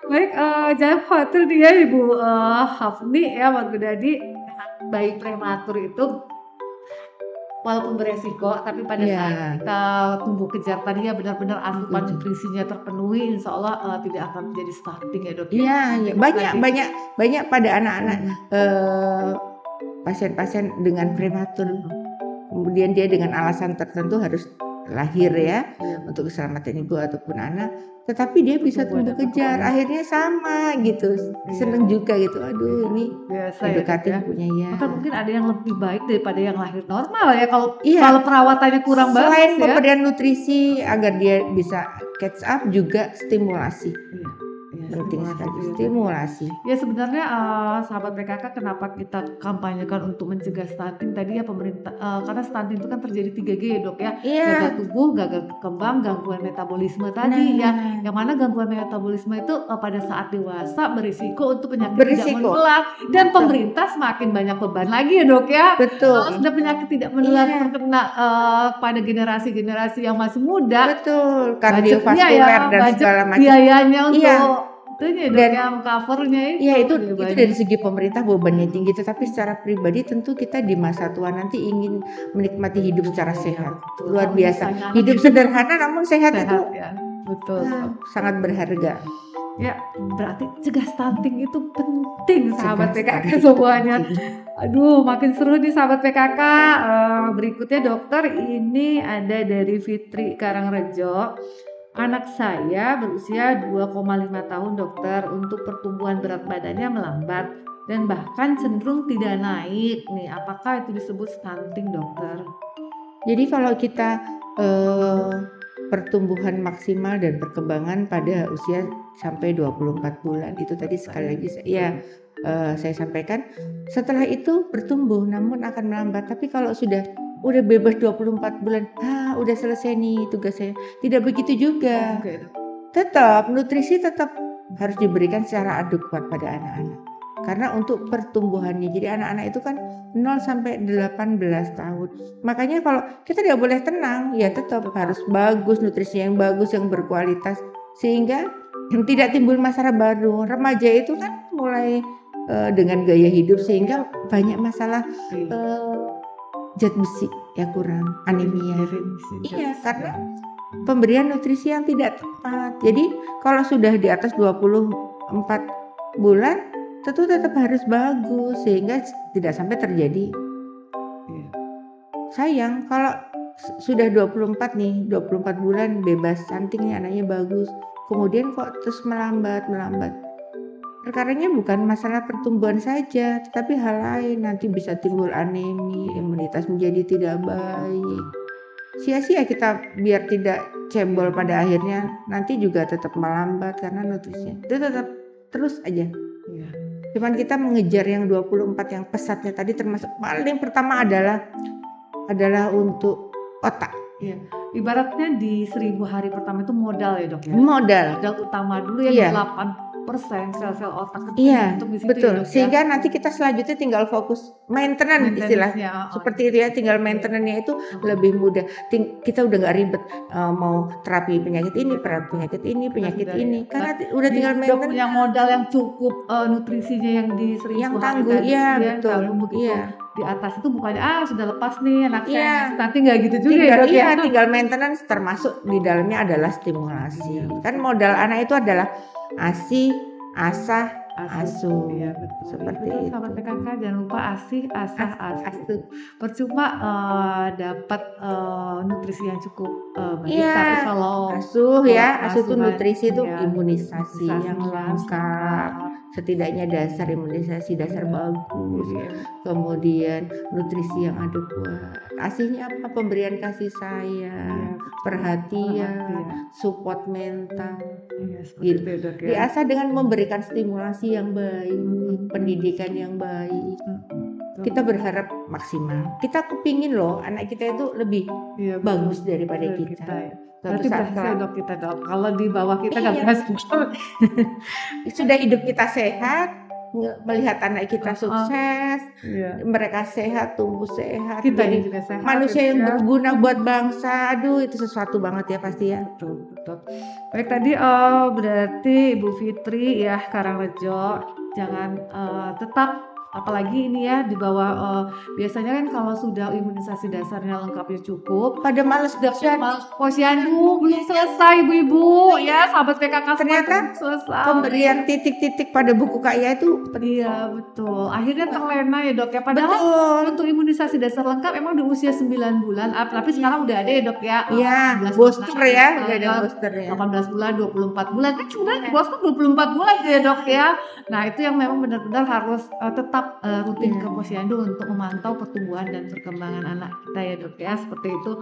Baik, jangan khawatir nih ya Ibu Hafni ya, Mas Gunadi, bayi prematur itu walaupun beresiko, tapi pada Iya. saat kita tumbuh kejar tadi ya benar-benar asupan Betul. nutrisinya terpenuhi, insya Allah tidak akan menjadi stunting ya, Dok. Iya, iya. Banyak pada anak-anak Hmm. pasien-pasien dengan prematur. Kemudian dia dengan alasan tertentu harus lahir ya, Iya. untuk keselamatan ibu ataupun anak, tetapi dia bisa tumbuh Pertumbuhan kejar, perkembangan. akhirnya sama gitu, seneng juga gitu, aduh ini Biasa ya, Dok, edukatif ya. punya ya. Bahkan mungkin ada yang lebih baik daripada yang lahir normal ya kalau Iya. kalau perawatannya kurang Selain bagus ya. pemberian nutrisi agar dia bisa catch up, juga stimulasi. Iya, Penting stimulasi sekali, itu ya. stimulasi. Ya sebenarnya sahabat PKK kenapa kita kampanyekan untuk mencegah stunting tadi ya pemerintah, karena stunting itu kan terjadi 3G ya, Dok, ya. Iya. Gagal tubuh, gagal kembang, gangguan metabolisme tadi ya. Nah, Yang mana gangguan metabolisme itu pada saat dewasa berisiko untuk penyakit tidak Berisiko. menular dan Betul. pemerintah semakin banyak beban lagi ya, Dok, ya. Betul. Kalau sudah penyakit tidak menular Iya. terkena pada generasi-generasi yang masih muda, Betul, budgetnya kardiovaskuler ya, dan budget segala macam. biayanya Iya. untuk itunya ya, Dok, Dan- ya, covernya Iya, itu banyak. dari segi pemerintah bebannya tinggi, tetapi secara pribadi tentu kita di masa tua nanti ingin menikmati hidup secara sehat. Betul. Luar Kalau biasa. misalnya anak Hidup sederhana namun sehat itu sehat ya, betul. sangat berharga. Ya, berarti cegah stunting itu penting, sahabat Cegah PKK stunting semuanya. penting. Aduh, makin seru nih sahabat PKK. Berikutnya dokter, ini ada dari Fitri Karangrejo. Anak saya berusia 2,5 tahun dokter, untuk pertumbuhan berat badannya melambat dan bahkan cenderung tidak naik nih. Apakah itu disebut stunting, dokter? Jadi kalau kita pertumbuhan maksimal dan perkembangan pada usia sampai 24 bulan itu tadi sekali lagi saya sampaikan, setelah itu bertumbuh namun akan melambat. Tapi kalau udah bebas 24 bulan, udah selesai nih tugas saya. Tidak begitu juga. Oke, Dok. Tetap nutrisi tetap harus diberikan secara adekuat pada anak-anak. Karena untuk pertumbuhannya, jadi anak-anak itu kan 0 sampai 18 tahun. Makanya kalau kita tidak boleh tenang, ya tetap harus bagus, nutrisi yang bagus, yang berkualitas, sehingga tidak timbul masalah baru. Remaja itu kan mulai dengan gaya hidup sehingga banyak masalah zat besi ya kurang, anemia. Iya, karena pemberian nutrisi yang tidak tepat. Jadi kalau sudah di atas 24 bulan tentu tetap harus bagus sehingga tidak sampai terjadi. Sayang kalau sudah 24 bulan bebas stunting nih, anaknya bagus, kemudian kok terus melambat. Perkaranya bukan masalah pertumbuhan saja, tetapi hal lain, nanti bisa timbul anemia, imunitas menjadi tidak baik. Sia-sia kita biar tidak cebol, pada akhirnya nanti juga tetap melambat karena nutrisinya itu tetap terus aja. Iya. Cuman kita mengejar yang 24 yang pesatnya tadi, termasuk paling pertama adalah untuk otak. Iya. Ibaratnya di 1000 hari pertama itu modal ya, Dok, ya. Modal. Modal utama dulu ya, Iya. 8% sel-sel otak itu Iya, untuk di situ betul. ya, Dok, ya. Sehingga nanti kita selanjutnya tinggal fokus maintenance istilah. Maintenance-nya, Seperti itu ya, tinggal maintenance-nya itu lebih mudah. Kita udah nggak ribet mau terapi penyakit ini, penyakit Sudah, ini. ya. Karena udah tinggal Udah maintenance. punya modal yang cukup, nutrisinya yang di 1000 Yang hari tangguh, tadi, iya, ya, betul. tangguh begitu. Iya. Di atas itu bukannya sudah lepas nih anak Iya. saya, nanti nggak gitu juga ya, Dok, ya. Tinggal maintenance, termasuk di dalamnya adalah stimulasi. Kan modal anak itu adalah ASI, ASAH, asuh. Iya betul. Seperti Betul itu. sahabat PKK, jangan lupa ASIH, ASAH, ASUH. Asuh. Percuma dapat nutrisi yang cukup baik, Iya, tapi kalau asuh ya, asuh itu asuhan nutrisi itu ya imunisasi yang imunisasinya lengkap. lengkap. Setidaknya dasar imunisasi dasar bagus. Iya, Kemudian nutrisi yang adekuat. Asihnya apa? Pemberian kasih sayang, perhatian, support mental. iya seperti Gitu. itu ya dok ya. Diasah dengan memberikan stimulasi yang baik, pendidikan yang baik. Kita berharap maksimal. Kita kepingin loh anak kita itu lebih Iya, bagus betul. daripada Dari kita. ya. Suatu Berarti saat berhasil kelak dok kita dok. Kalau di bawah kita nggak Iya. berhasil. sudah hidup kita sehat, melihat anak kita sukses, Iya. mereka sehat, tumbuh sehat, Kita jadi juga sehat. manusia yang ya. berguna buat bangsa. Aduh, itu sesuatu banget ya pasti ya. Betul, betul. Baik tadi berarti Ibu Fitri ya Karangrejo jangan tetap apalagi ini ya di bawah biasanya kan kalau sudah imunisasi dasarnya lengkapnya cukup Pada males posyandu belum selesai ibu-ibu ya sahabat PKK semua Ternyata belum selesai. pemberian titik-titik pada buku KIA itu Iya betul. Akhirnya terlena ya dok ya. Padahal betul. untuk imunisasi dasar lengkap emang di usia 9 bulan. Tapi sekarang udah ada ya dok ya. Iya, 18 booster bulan, ya, udah ada booster ya. 18 bulan, 24 bulan. Kan sebenarnya booster 24 bulan ya dok ya. Nah itu yang memang benar-benar harus tetap rutin ke posyandu untuk memantau pertumbuhan dan perkembangan anak kita ya dok ya. Seperti itu.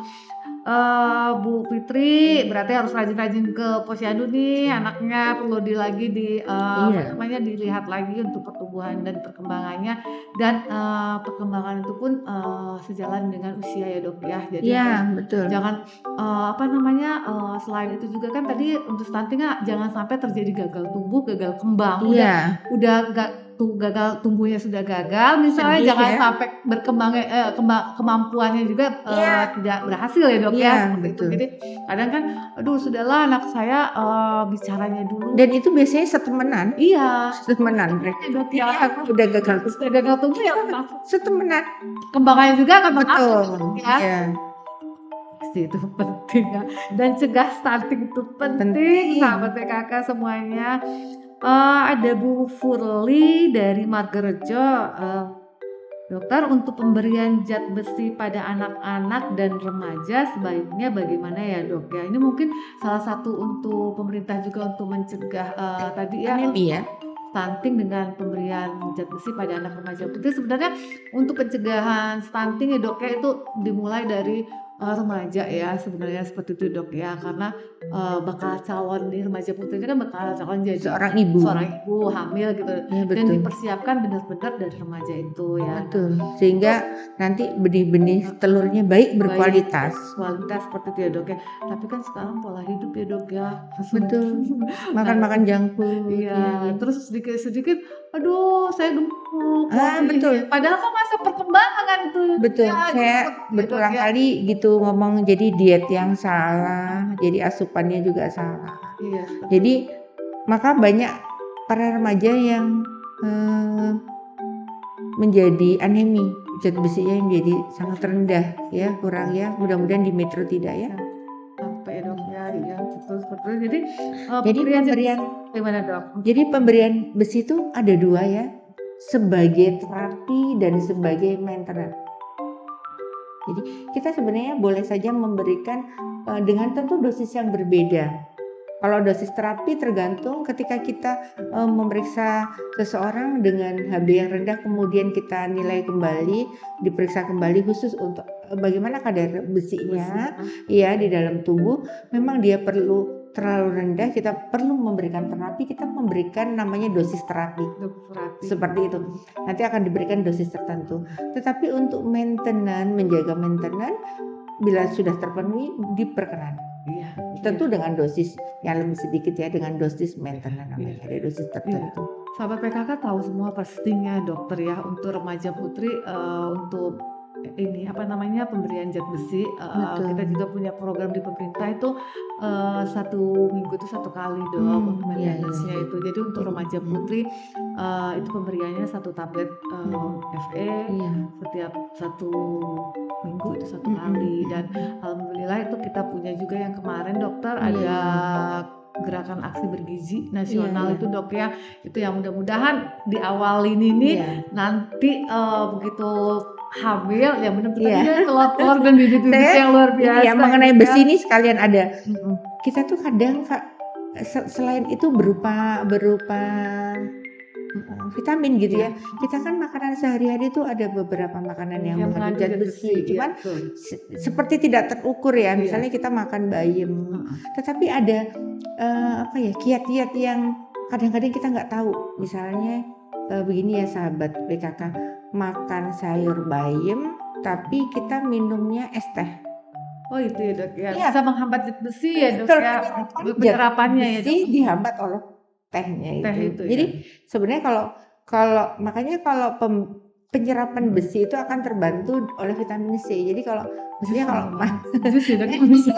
Bu Fitri berarti harus rajin-rajin ke posyandu nih, anaknya perlu apa namanya dilihat lagi untuk pertumbuhan dan perkembangannya dan perkembangan itu pun sejalan dengan usia ya dok ya. Jadi betul. jangan apa namanya selain itu juga kan tadi untuk stunting jangan sampai terjadi gagal tumbuh, gagal kembang. Udah gagal tumbuhnya sudah gagal misalnya Sedih, jangan ya. sampai berkembangnya kemampuannya juga tidak berhasil ya dok ya seperti itu. Betul. Jadi kadang kan aduh sudahlah anak saya bicaranya dulu Dan itu biasanya setemenan. iya Setemenan mereka. dok ya Aku udah gagal sudah gagal tumbuh ya setemenan. kembangannya juga akan Betul. ya. Iya. Itu penting ya. Dan cegah stunting itu penting. Sahabat PKK semuanya. Ada Bu Furli dari Margarejo. Dokter, untuk pemberian zat besi pada anak-anak dan remaja sebaiknya bagaimana ya dok ya? Ini mungkin salah satu untuk pemerintah juga untuk mencegah tadi ya Anemia. stunting dengan pemberian zat besi pada anak remaja. Itu sebenarnya untuk pencegahan stunting ya dok ya itu dimulai dari remaja ya sebenarnya seperti itu dok ya karena bakal calon di remaja putrinya kan bakal calon jadi Seorang ibu hamil gitu ya, dan dipersiapkan benar-benar dari remaja itu ya. Betul. Sehingga nanti benih-benih telurnya baik berkualitas. Kualitas seperti itu ya dok ya. Tapi kan sekarang pola hidup ya dok ya. Betul. Makan junk food. Iya. Terus sedikit-sedikit, aduh saya gemuk. Betul. Padahal kan masa perkembangan itu. Betul. Ya, Saya berulang kali gitu ngomong jadi diet yang salah, jadi asupannya juga salah. Iya. Jadi maka banyak para remaja yang menjadi anemi, zat besinya menjadi sangat rendah ya, kurang ya. Mudah-mudahan di metro tidak ya. Sampai dok ya, betul. Jadi pemberian gimana dok? Jadi pemberian besi itu ada dua ya, sebagai terapi dan sebagai maintenance. Jadi kita sebenarnya boleh saja memberikan dengan tentu dosis yang berbeda. Kalau dosis terapi tergantung ketika kita memeriksa seseorang dengan HB yang rendah kemudian kita nilai kembali, diperiksa kembali khusus untuk bagaimana kadar besinya ya di dalam tubuh. Memang dia perlu terlalu rendah, kita perlu memberikan terapi, kita memberikan namanya dosis terapi. Seperti itu. Nanti akan diberikan dosis tertentu. Tetapi untuk menjaga maintenance bila sudah terpenuhi diperkenan. Iya, tentu dengan dosis yang lebih sedikit ya, dengan dosis maintenance namanya, ada dosis tertentu. Sahabat PKK tahu semua pastinya dokter ya untuk remaja putri untuk ini apa namanya pemberian zat besi. Kita juga punya program di pemerintah itu 1 minggu itu 1 kali dok pemberian zatnya itu. Jadi untuk remaja putri itu pemberiannya 1 tablet FE setiap 1 minggu itu 1 kali dan alhamdulillah itu kita punya juga yang kemarin dokter ada gerakan aksi bergizi nasional Iya, itu dok ya, itu yang mudah-mudahan diawalin ini iya, nanti begitu hamil ya benar-benar iya. dia telur-telur dan bibit-bibit Saya yang luar ini ya biasa mengenai gitu besi ya. ini sekalian ada. Mm-mm. Kita tuh kadang Kak, selain itu berupa vitamin gitu ya. Iya. Kita kan makanan sehari-hari itu ada beberapa makanan yang Yang mengandung mengandung zat zat besi, besi. iya Cuman betul. seperti tidak terukur ya. Iya. Misalnya kita makan bayam, Heeh. tetapi ada apa ya kiat-kiat yang kadang-kadang kita nggak tahu. Misalnya begini ya sahabat PKK, makan sayur bayam, tapi kita minumnya es teh. Oh itu ya dok ya, Iya, bisa menghambat zat besi ya dok betul, ya, penyerapan penyerapannya ya besi dok. dihambat oleh tehnya Teh itu. itu Jadi ya. sebenarnya kalau makanya kalau penyerapan besi itu akan terbantu oleh vitamin C. Jadi kalau maksudnya kalau Jus ya dok, bisa.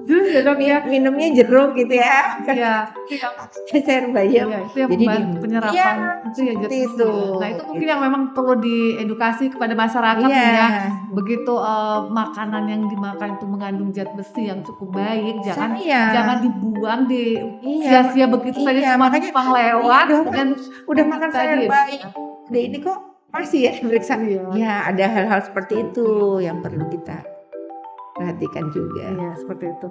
Jus ya dok ya. minumnya jeruk gitu ya, Iya, itu yang sayur bayam. iya, itu yang Jadi membantu iya, penyerapan itu ya zat seperti besi itu. ya. Nah itu mungkin yang memang perlu diedukasi kepada masyarakat Iya, nih ya. Begitu makanan yang dimakan itu mengandung zat besi yang cukup baik, jangan saya, dibuang iya, sia-sia begitu saja iya, cuma makanya numpang lewat dong dengan udah bibit makan tadi sayur ya. bayam, ini kok masih ya periksa. Iya. Ya ada hal-hal seperti itu yang perlu kita perhatikan juga. Iya, seperti itu.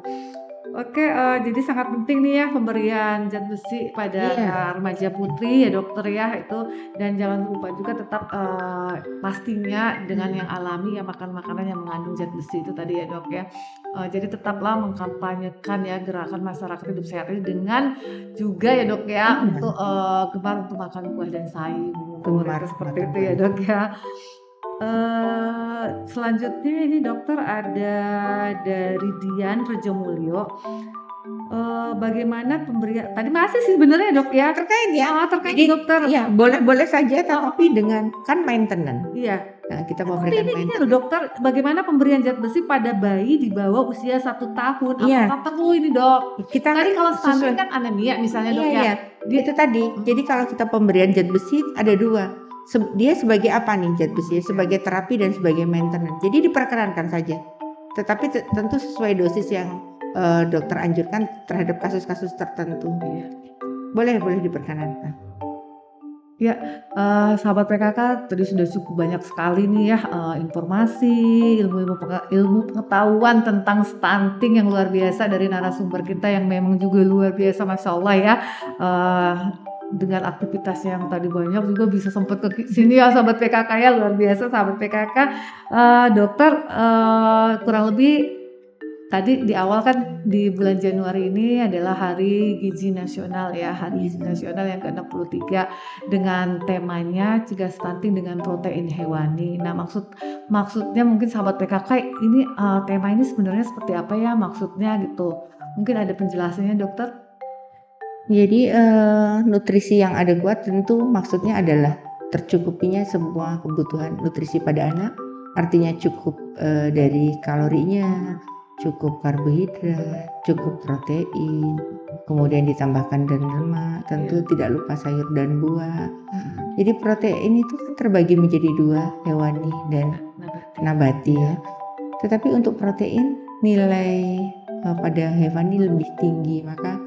Oke, jadi sangat penting nih ya pemberian zat besi pada Iya. remaja putri ya dokter ya itu, dan jangan lupa juga tetap pastinya dengan yang alami ya makan makanan yang mengandung zat besi itu tadi ya dok ya. Jadi tetaplah mengkampanyekan ya gerakan masyarakat hidup sehat ini dengan juga ya dok ya Iya. untuk gemar untuk makan buah dan sayur Gemar itu seperti makan itu ya buah. dok ya. Selanjutnya ini dokter ada dari Dian Rejomulyo. Bagaimana pemberian tadi masih sih sebenarnya dok ya. Terkait ya. Terkait Jadi dokter. ya boleh saja tapi dengan kan maintenance. Iya. Nah, kita Tapi memberikan ini loh maintenance. dokter, bagaimana pemberian zat besi pada bayi di bawah usia 1 tahun? Iya. Apakah perlu ini dok? Kita Tadi kalau stunting sesuai. kan anemia misalnya dok Iya, ya. iya. Itu tadi. Jadi kalau kita pemberian zat besi ada dua. Dia sebagai apa nih zat besi? Sebagai terapi dan sebagai maintenance. Jadi diperkenankan saja. Tetapi tentu sesuai dosis yang dokter anjurkan terhadap kasus-kasus tertentu. Iya. Boleh diperkenankan. Ya, sahabat PKK tadi sudah cukup banyak sekali nih ya informasi, ilmu pengetahuan tentang stunting yang luar biasa dari narasumber kita yang memang juga luar biasa, masya Allah ya. Dengan aktivitas yang tadi banyak juga bisa sempat ke sini ya sahabat PKK ya, luar biasa sahabat PKK. Dokter kurang lebih tadi di awal kan di bulan Januari ini adalah Hari Gizi Nasional ya, Hari Gizi Nasional yang ke-63 dengan temanya cegah stunting dengan protein hewani. Nah maksudnya mungkin sahabat PKK ini tema ini sebenarnya seperti apa ya maksudnya gitu. Mungkin ada penjelasannya dokter? Jadi nutrisi yang adekuat tentu maksudnya adalah tercukupinya semua kebutuhan nutrisi pada anak. Artinya cukup dari kalorinya, cukup karbohidrat, cukup protein, kemudian ditambahkan dan lemak, tentu tidak lupa sayur dan buah. Jadi protein itu kan terbagi menjadi dua, hewani dan nabati ya. Tetapi untuk protein nilai pada hewani lebih tinggi, maka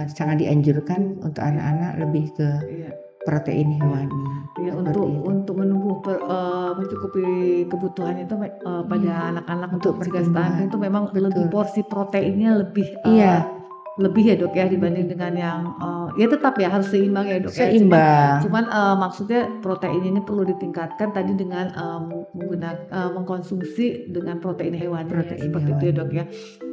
sangat dianjurkan untuk anak-anak lebih ke protein hewani. Ya, untuk mencukupi kebutuhan itu pada anak-anak untuk mencegah stunting itu memang lebih porsi proteinnya lebih ya dok ya dibanding dengan yang ya tetap ya harus seimbang ya dok ya. Cuman maksudnya protein ini perlu ditingkatkan tadi dengan mengkonsumsi dengan protein hewani seperti itu ya dok ya.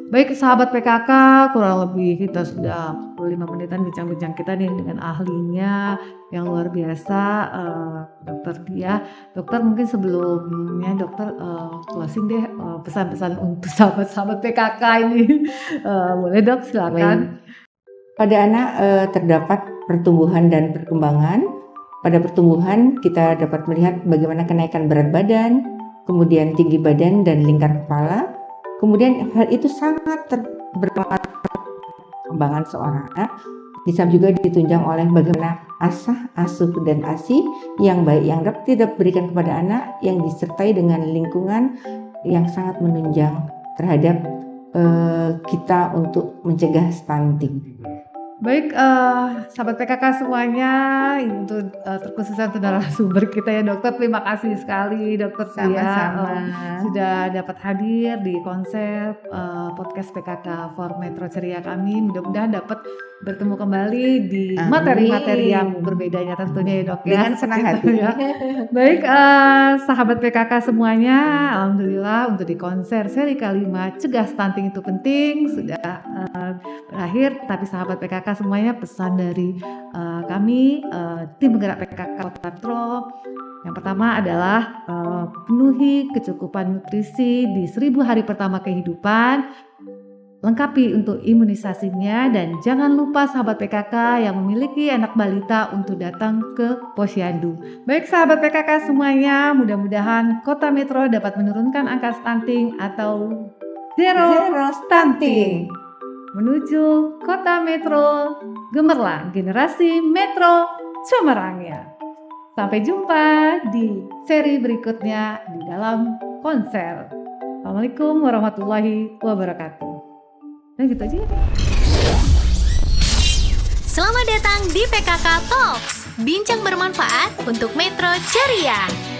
Baik sahabat PKK, kurang lebih kita sudah 45 menitan bincang-bincang kita nih dengan ahlinya yang luar biasa, Dokter Dia. Dokter mungkin sebelumnya dokter closing deh pesan-pesan untuk sahabat-sahabat PKK ini. Boleh dok, silakan. Pada anak terdapat pertumbuhan dan perkembangan. Pada pertumbuhan kita dapat melihat bagaimana kenaikan berat badan, kemudian tinggi badan dan lingkar kepala. Kemudian hal itu sangat berpengaruh perkembangan seorang anak. Bisa juga ditunjang oleh bagaimana asah, asuh, dan asi yang baik yang dapat diberikan kepada anak yang disertai dengan lingkungan yang sangat menunjang terhadap kita untuk mencegah stunting. Baik, sahabat PKK semuanya, ini untuk terkhususnya untuk narasumber kita ya dokter. Terima kasih sekali dokter Sama-sama. sudah dapat hadir di konsep podcast PKK for Metro Ceria kami. Mudah-mudahan dapat bertemu kembali di Amin. materi-materi yang berbedanya tentunya ya dok ya. Dengan senang hati. Ya. Baik, sahabat PKK semuanya, alhamdulillah untuk di konser seri kelima Cegah Stunting Itu Penting sudah berakhir. Tapi sahabat PKK semuanya, pesan dari kami tim penggerak PKK Kota Metro yang pertama adalah penuhi kecukupan nutrisi di 1000 hari pertama kehidupan, lengkapi untuk imunisasinya, dan jangan lupa sahabat PKK yang memiliki anak balita untuk datang ke posyandu. Baik sahabat PKK semuanya, mudah-mudahan Kota Metro dapat menurunkan angka stunting atau zero stunting. Menuju Kota Metro, gemerlap generasi Metro cemerlangnya. Sampai jumpa di seri berikutnya di dalam konser. Assalamualaikum warahmatullahi wabarakatuh. Nah gitu aja ya. Selamat datang di PKK Talks, bincang bermanfaat untuk Metro Ceria.